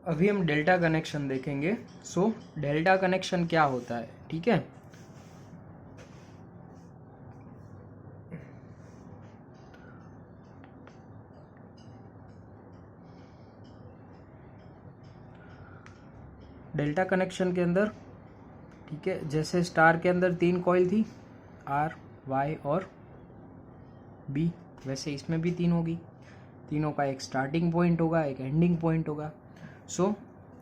अभी हम delta connection देखेंगे। सो डेल्टा कनेक्शन क्या होता है, ठीक है। डेल्टा कनेक्शन के अंदर, ठीक है, जैसे स्टार के अंदर 3 कॉइल थी, आर, वाई और बी, वैसे इसमें भी 3 होगी। तीनों का एक स्टार्टिंग पॉइंट होगा, एक एंडिंग पॉइंट होगा। सो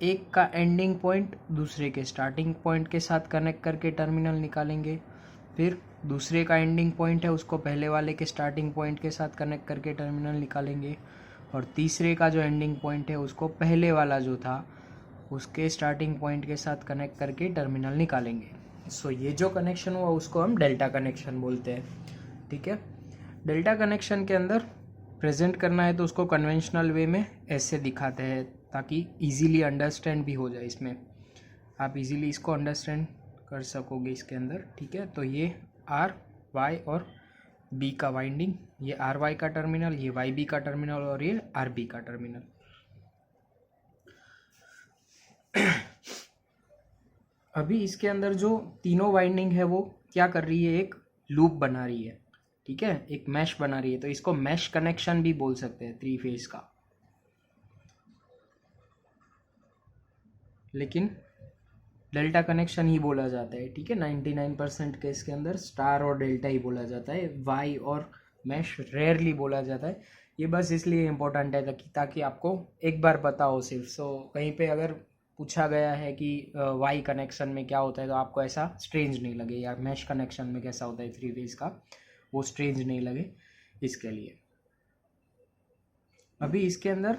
एक का एंडिंग पॉइंट दूसरे के स्टार्टिंग पॉइंट के साथ कनेक्ट करके टर्मिनल निकालेंगे। फिर दूसरे का एंडिंग पॉइंट है, उसको पहले वाले के स्टार्टिंग पॉइंट के साथ कनेक्ट करके टर्मिनल निकालेंगे। और तीसरे का जो एंडिंग पॉइंट है, उसको पहले वाला जो था उसके स्टार्टिंग पॉइंट के साथ कनेक्ट करके टर्मिनल निकालेंगे। सो ये जो कनेक्शन हुआ उसको हम डेल्टा कनेक्शन बोलते हैं, ठीक है। डेल्टा कनेक्शन के अंदर प्रेजेंट करना है तो उसको कन्वेंशनल वे में ऐसे दिखाते हैं ताकि इजीली अंडरस्टैंड भी हो जाए। इसमें आप इजीली इसको अंडरस्टैंड कर सकोगे इसके अंदर, ठीक है। तो ये आर, वाई और बी का वाइंडिंग, ये आर वाई का टर्मिनल, ये वाई बी का टर्मिनल और ये आर बी का टर्मिनल। अभी इसके अंदर जो तीनों वाइंडिंग है वो क्या कर रही है, एक लूप बना रही है, ठीक है, एक मैश बना रही है। तो इसको मैश कनेक्शन भी बोल सकते हैं 3 फेज का, लेकिन डेल्टा कनेक्शन ही बोला जाता है, ठीक है। 99% केस के अंदर स्टार और डेल्टा ही बोला जाता है, वाई और मैश रेयरली बोला जाता है। ये बस इसलिए इम्पोर्टेंट है ताकि आपको एक बार पता हो सिर्फ। सो कहीं पे अगर पूछा गया है कि वाई कनेक्शन में क्या होता है तो आपको ऐसा स्ट्रेंज नहीं लगे, या मैश कनेक्शन में कैसा होता है 3 फेज का, वो स्ट्रेंज नहीं लगे, इसके लिए। अभी इसके अंदर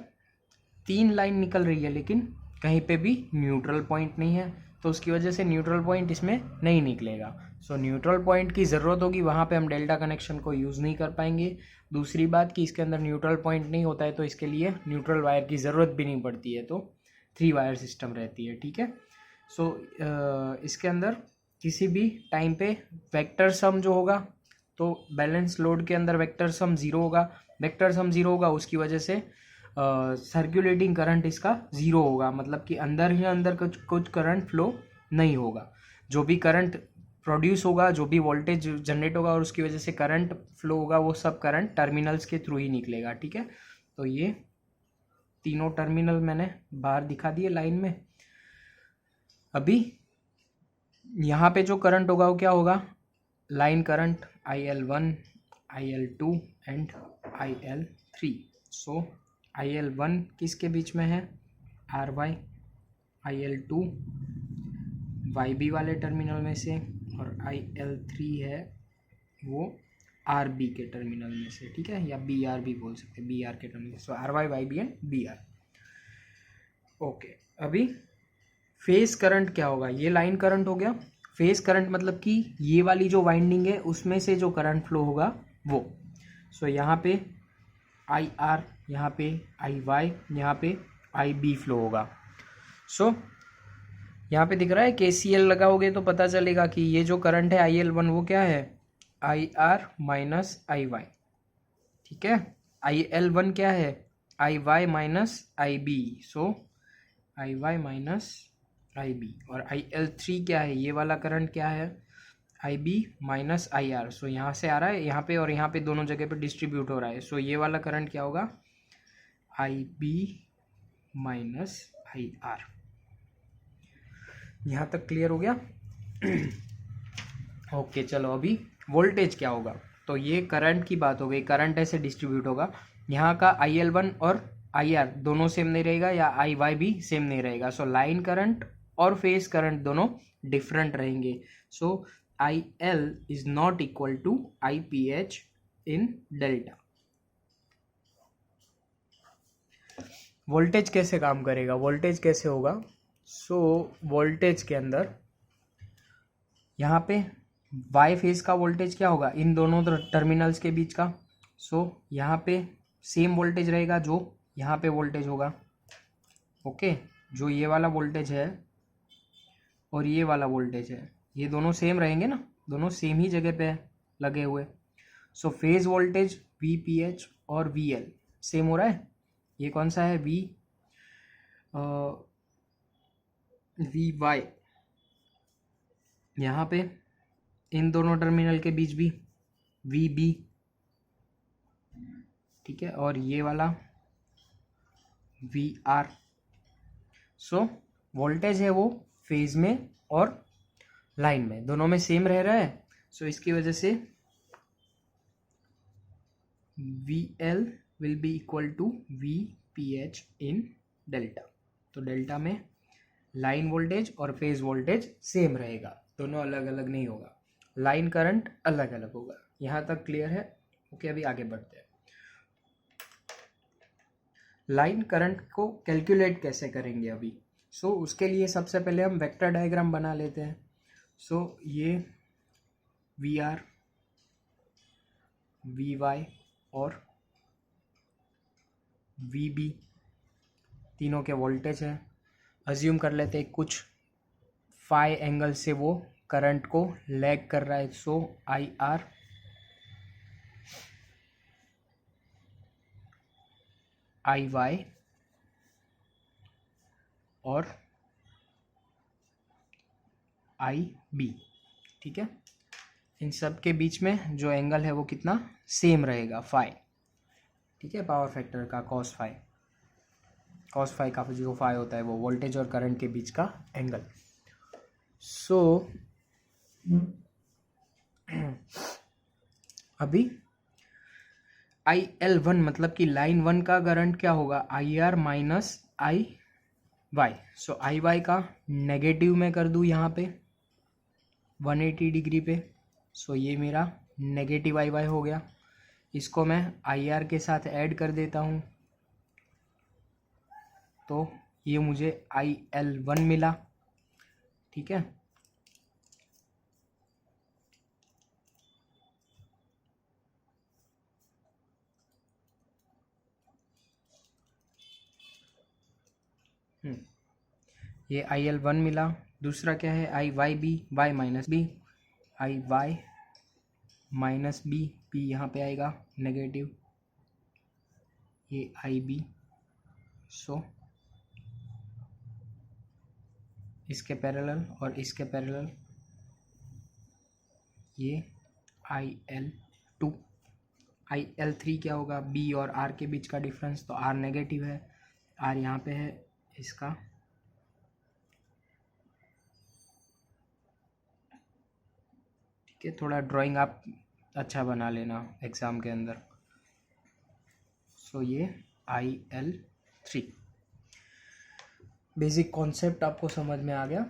3 लाइन निकल रही है, लेकिन कहीं पे भी न्यूट्रल पॉइंट नहीं है, तो उसकी वजह से न्यूट्रल पॉइंट इसमें नहीं निकलेगा। सो न्यूट्रल पॉइंट की ज़रूरत होगी, वहाँ पे हम डेल्टा कनेक्शन को यूज़ नहीं कर पाएंगे। दूसरी बात कि इसके अंदर न्यूट्रल पॉइंट नहीं होता है तो इसके लिए न्यूट्रल वायर की ज़रूरत भी नहीं पड़ती है, तो 3 वायर सिस्टम रहती है, ठीक है। सो इसके अंदर किसी भी टाइम पे वेक्टर सम जो होगा, तो बैलेंस लोड के अंदर वेक्टर सम 0 होगा। वेक्टर सम 0 होगा, उसकी वजह से सर्कुलेटिंग करंट इसका 0 होगा, मतलब कि अंदर ही अंदर कुछ करंट फ्लो नहीं होगा। जो भी करंट प्रोड्यूस होगा, जो भी वोल्टेज जनरेट होगा और उसकी वजह से करंट फ्लो होगा, वो सब करंट टर्मिनल्स के थ्रू ही निकलेगा, ठीक है। तो ये तीनों टर्मिनल मैंने बाहर दिखा दिए लाइन में। अभी यहाँ पे जो करंट होगा वो क्या होगा, line current IL1, IL2 and IL3। So IL1 किसके बीच में है, RY, IL2 YB वाले टर्मिनल में से, और IL3 है वो RB के टर्मिनल में से, ठीक है, या BR भी बोल सकते हैं, BR के terminal. So RY, YB and BR। Okay, अभी फेज करंट क्या होगा, ये लाइन करंट हो गया। फेज करंट मतलब कि ये वाली जो वाइंडिंग है उसमें से जो करंट फ्लो होगा वो। सो यहाँ पे IR, यहाँ पे IY, यहाँ पे IB फ्लो होगा। सो यहाँ पे दिख रहा है KCL लगाओगे तो पता चलेगा कि ये जो करंट है IL1 वो क्या है, IR माइनस IY, ठीक है। IL1 क्या है, IY माइनस IB, सो IY माइनस IB। और IL3 क्या है, ये वाला करंट क्या है, IB माइनस IR। सो यहाँ से आ रहा है यहाँ पे, और यहाँ पे दोनों जगह पे डिस्ट्रीब्यूट हो रहा है। सो ये वाला करंट क्या होगा, IB माइनस IR। यहाँ तक क्लियर हो गया। ओके, चलो अभी वोल्टेज क्या होगा। तो ये करंट की बात हो गई, करंट ऐसे डिस्ट्रीब्यूट होगा। यहाँ का IL1 और IR दोनों सेम नहीं रहेगा, या IY भी सेम नहीं रहेगा। सो लाइन करंट और फेज करंट दोनों डिफरेंट रहेंगे। So IL is not equal to IPH in delta. Voltage कैसे काम करेगा, वोल्टेज कैसे होगा। सो वोल्टेज के अंदर यहाँ पे वाई फेज का वोल्टेज क्या होगा, इन दोनों टर्मिनल्स के बीच का। सो यहाँ पे सेम वोल्टेज रहेगा जो यहाँ पे वोल्टेज होगा, ओके। जो ये वाला वोल्टेज है और ये वाला वोल्टेज है, ये दोनों सेम रहेंगे ना, दोनों सेम ही जगह पे लगे हुए। सो फेज वोल्टेज VPH और VL सेम हो रहा है। ये कौन सा है, V वी वाई, यहाँ पे इन दोनों टर्मिनल के बीच भी वी बी, ठीक है, और ये वाला वी आर। सो वोल्टेज है वो फेज में और लाइन में दोनों में सेम रह रहा है। सो इसकी वजह से V L will be equal to V P H in delta. तो डेल्टा में लाइन वोल्टेज और फेज वोल्टेज सेम रहेगा, दोनों अलग अलग नहीं होगा, लाइन करंट अलग अलग होगा। यहाँ तक क्लियर है? ओके, अभी आगे बढ़ते हैं। लाइन करंट को कैलकुलेट कैसे करेंगे अभी? उसके लिए सबसे पहले हम वेक्टर डायग्राम बना लेते हैं। ये वी आर, वी वाई और वी बी तीनों के वोल्टेज है। अज्यूम कर लेते हैं कुछ फाई एंगल से वो करंट को लैग कर रहा है। आई आर, आई वाई और आई बी, ठीक है। इन सब के बीच में जो एंगल है वो कितना सेम रहेगा, फाई, ठीक है, पावर फैक्टर का कॉस फाई। कॉस फाई का जो फाई होता है वो वोल्टेज और करंट के बीच का एंगल। अभी आई एल वन मतलब कि लाइन वन का करंट क्या होगा, I R minus I Y. I Y का नेगेटिव में कर दूँ यहाँ पे 180 डिग्री पे। ये मेरा नेगेटिव आई वाई हो गया। इसको मैं आई आर के साथ ऐड कर देता हूँ, तो ये मुझे आई एल वन मिला, ठीक है। ये आई एल वन मिला। दूसरा क्या है, I Y B, Y minus B, I Y minus B, B यहाँ पे आएगा नेगेटिव, ये आई बी। इसके पैरेलल और इसके पैरेलल ये आई L to. I L three क्या होगा, बी और आर के बीच का डिफरेंस, तो आर नेगेटिव है, आर यहाँ पे है इसका, ठीक है। थोड़ा ड्राइंग आप अच्छा बना लेना एग्ज़ाम के अंदर। ये आई एल थ्री, बेसिक कॉन्सेप्ट आपको समझ में आ गया।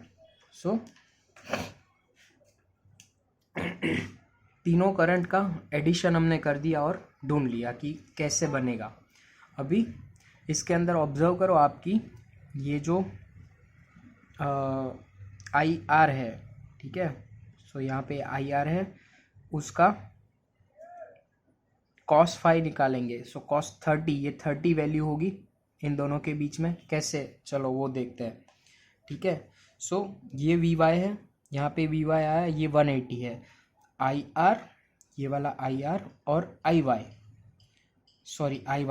तीनों करंट का एडिशन हमने कर दिया और ढूंढ लिया कि कैसे बनेगा। अभी इसके अंदर ऑब्जर्व करो आपकी ये जो आई आर है, ठीक है। यहाँ पे आई आर है, उसका कॉस फाई निकालेंगे। कॉस 30, ये 30 वैल्यू होगी इन दोनों के बीच में। कैसे, चलो वो देखते हैं, ठीक है। ये वी वाई है, यहाँ पे वी वाई आया, ये 180 है। आई आर, ये वाला आई आर और आई वाई, सॉरी आई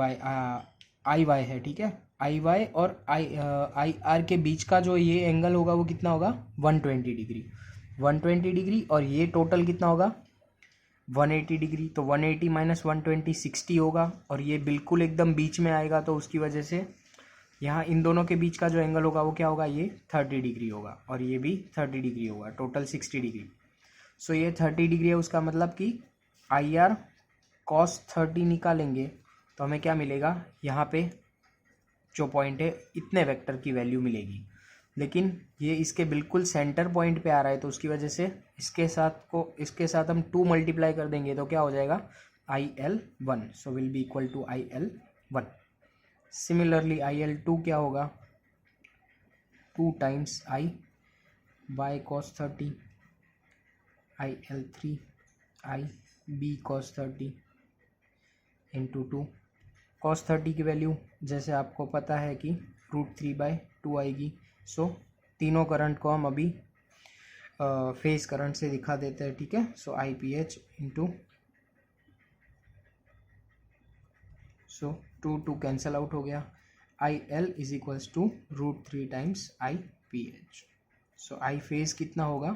वाई है, ठीक है। आई वाई और आई आर के बीच का जो ये एंगल होगा वो कितना होगा, 120 डिग्री। 120 डिग्री और ये टोटल कितना होगा, 180 डिग्री। तो 180 माइनस 120 60 होगा, और ये बिल्कुल एकदम बीच में आएगा, तो उसकी वजह से यहाँ इन दोनों के बीच का जो एंगल होगा वो क्या होगा, ये 30 डिग्री होगा, और ये भी 30 डिग्री होगा, टोटल 60 डिग्री। ये 30 डिग्री है, उसका मतलब कि आई आर कॉस 30 निकालेंगे तो हमें क्या मिलेगा, यहाँ पे जो पॉइंट है इतने वेक्टर की वैल्यू मिलेगी। लेकिन ये इसके बिल्कुल सेंटर पॉइंट पे आ रहा है, तो उसकी वजह से इसके साथ हम 2 मल्टीप्लाई कर देंगे तो क्या हो जाएगा, I L one. Will be equal to I L one. Similarly I L two क्या होगा, 2 times I by cos 30, I L three I B cos 30 into 2। Cos 30 की वैल्यू जैसे आपको पता है कि √3/2 आएगी। तीनों करंट को हम अभी फेज करंट से दिखा देते हैं, ठीक है। I P H into 2 cancel out हो गया, I L is equals to √3 times I P H. So I phase कितना होगा,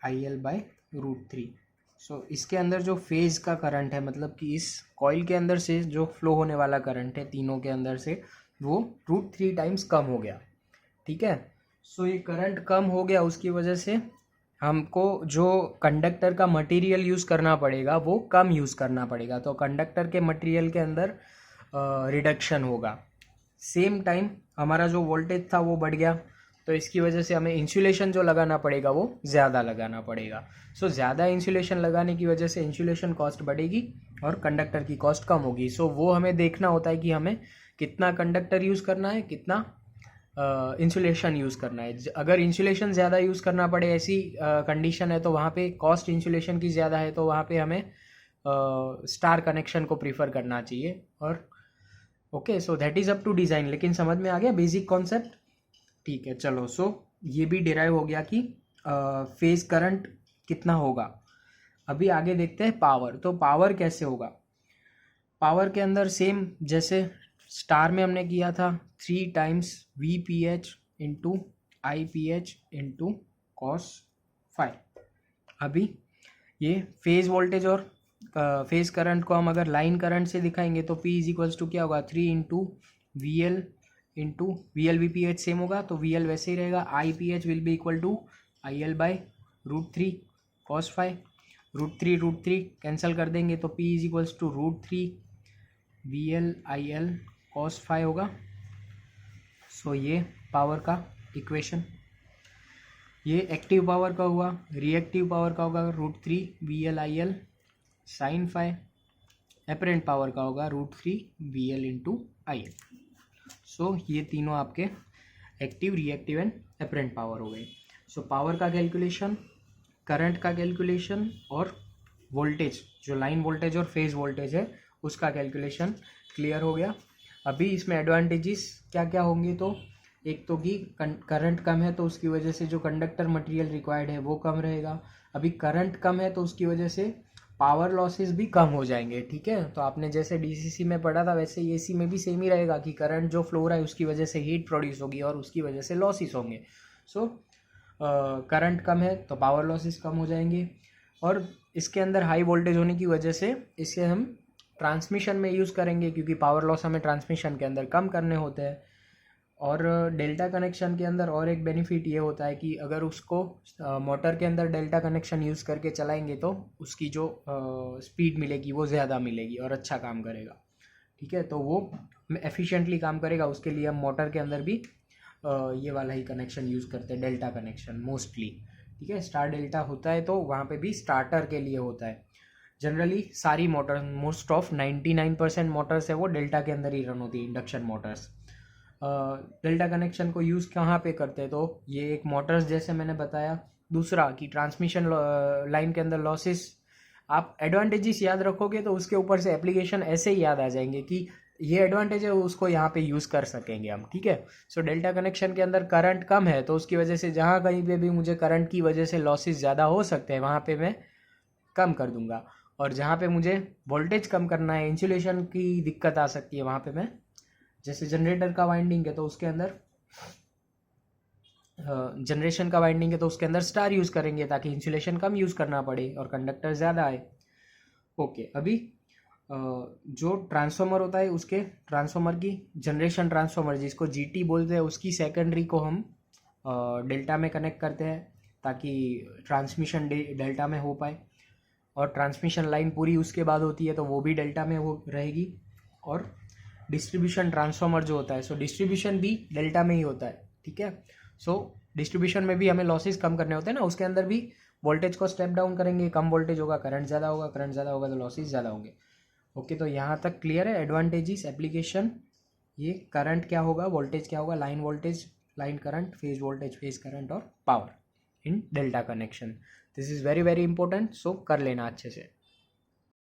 आई एल बाय √3। सो इसके अंदर जो फेज का करंट है, मतलब कि इस कॉइल के अंदर से जो फ्लो होने वाला करंट है तीनों के अंदर से, वो √3 टाइम्स कम हो गया। ठीक है, सो ये करंट कम हो गया, उसकी वजह से हमको जो कंडक्टर का मटेरियल यूज़ करना पड़ेगा वो कम यूज़ करना पड़ेगा। तो कंडक्टर के मटेरियल के अंदर रिडक्शन होगा। सेम टाइम हमारा जो वोल्टेज था वो बढ़ गया, तो इसकी वजह से हमें इंसुलेशन जो लगाना पड़ेगा वो ज़्यादा लगाना पड़ेगा। सो ज़्यादा इंसुलेशन लगाने की वजह से इंसुलेशन कॉस्ट बढ़ेगी और कंडक्टर की कॉस्ट कम होगी। सो वो हमें देखना होता है कि हमें कितना कंडक्टर यूज़ करना है, कितना इंसुलेशन यूज़ करना है। अगर इंसुलेशन ज़्यादा यूज़ करना पड़े ऐसी कंडीशन है तो वहाँ पे कॉस्ट इंसुलेशन की ज़्यादा है, तो वहाँ पे हमें स्टार कनेक्शन को प्रीफर करना चाहिए। और okay, so that is up to design. लेकिन समझ में आ गया बेसिक कॉन्सेप्ट? ठीक है, चलो। सो ये भी डिराइव हो गया कि फेज करंट कितना होगा। अभी आगे देखते हैं पावर। तो पावर कैसे होगा? पावर के अंदर सेम जैसे स्टार में हमने किया था, 3 times V P H into I P H into cos phi. अभी ये फेज वोल्टेज और फेज करंट को हम अगर लाइन करंट से दिखाएंगे तो P इज इक्वल्स टू क्या होगा, 3 into V L V P H same होगा, तो वी एल वैसे ही रहेगा। I P H will be equal to I L by √3 cos phi. √3 cancel कर देंगे तो P is equals to √3 V L I L cos phi होगा। So ये पावर का इक्वेशन। ये एक्टिव पावर का हुआ। रिएक्टिव पावर का होगा √3 V L I L sine phi. Apparent power का होगा √3 V L into I L. So ये तीनों आपके active, reactive and apparent power हो गए। सो पावर का कैलकुलेशन, करंट का कैलकुलेशन और वोल्टेज, जो लाइन वोल्टेज और फेज वोल्टेज है उसका कैलकुलेशन क्लियर हो गया। अभी इसमें एडवांटेजेस क्या क्या होंगे? तो एक तो कि करंट कम है तो उसकी वजह से जो कंडक्टर मटेरियल रिक्वायर्ड है वो कम रहेगा। अभी करंट कम है तो उसकी वजह से पावर लॉसेस भी कम हो जाएंगे। ठीक है, तो आपने जैसे डीसीसी में पढ़ा था वैसे ही एसी में भी सेम ही रहेगा कि करंट जो फ्लो रहा है उसकी वजह से हीट प्रोड्यूस होगी और उसकी वजह से लॉसेस होंगे। सो करंट कम है तो पावर लॉसेस कम हो जाएंगे। और इसके अंदर हाई वोल्टेज होने की वजह से इसे हम ट्रांसमिशन में यूज़ करेंगे, क्योंकि पावर लॉस हमें ट्रांसमिशन के अंदर कम करने होते हैं। और डेल्टा कनेक्शन के अंदर और एक बेनिफिट ये होता है कि अगर उसको मोटर के अंदर डेल्टा कनेक्शन यूज़ करके चलाएंगे तो उसकी जो स्पीड मिलेगी वो ज़्यादा मिलेगी और अच्छा काम करेगा। ठीक है, तो वो एफिशिएंटली काम करेगा। उसके लिए हम मोटर के अंदर भी ये वाला ही कनेक्शन यूज़ करते हैं, डेल्टा कनेक्शन मोस्टली। ठीक है, स्टार डेल्टा होता है तो वहाँ पे भी स्टार्टर के लिए होता है। जनरली सारी मोटर, मोस्ट ऑफ 99% मोटर्स है वो डेल्टा के अंदर ही रन होती है, इंडक्शन मोटर्स। डेल्टा कनेक्शन को यूज़ कहाँ पे करते हैं? तो ये एक मोटर्स जैसे मैंने बताया। दूसरा कि ट्रांसमिशन लाइन के अंदर लॉसेस, आप एडवांटेजेस याद रखोगे तो उसके ऊपर से एप्लीकेशन ऐसे ही याद आ जाएंगे कि ये एडवांटेज है, उसको यहाँ पे यूज़ कर सकेंगे हम। ठीक है, सो डेल्टा कनेक्शन के अंदर करंट कम है तो उसकी वजह से जहाँ कहीं पे भी मुझे करंट की वजह से लॉसेस ज़्यादा हो सकते हैं वहाँ पे मैं कम कर दूंगा। और जहाँ पे मुझे वोल्टेज कम करना है, इंसुलेशन की दिक्कत आ सकती है, वहाँ पे मैं, जैसे जनरेटर का वाइंडिंग है तो उसके अंदर जनरेशन का वाइंडिंग है तो उसके अंदर स्टार यूज़ करेंगे ताकि इंसुलेशन कम यूज़ करना पड़े और कंडक्टर ज़्यादा आए। ओके, अभी जो ट्रांसफार्मर होता है उसके ट्रांसफार्मर की जनरेशन ट्रांसफार्मर जिसको जीटी बोलते हैं उसकी सेकेंडरी को हम डेल्टा में कनेक्ट करते हैं ताकि ट्रांसमिशन डेल्टा में हो पाए। और ट्रांसमिशन लाइन पूरी उसके बाद होती है तो वो भी डेल्टा में वो रहेगी। और डिस्ट्रीब्यूशन ट्रांसफार्मर जो होता है, सो डिस्ट्रीब्यूशन भी डेल्टा में ही होता है। ठीक है, सो डिस्ट्रीब्यूशन में भी हमें लॉसेस कम करने होते हैं ना, उसके अंदर भी वोल्टेज को स्टेप डाउन करेंगे, कम वोल्टेज होगा, करंट ज़्यादा होगा, करंट ज़्यादा होगा तो लॉसेस ज़्यादा होंगे। ओके, तो यहाँ तक क्लियर है। एडवांटेजेस, एप्लीकेशन, ये करंट क्या होगा, वोल्टेज क्या होगा, line voltage, line current, phase voltage, phase current और power in delta connection. This is very very important, so कर लेना अच्छे से।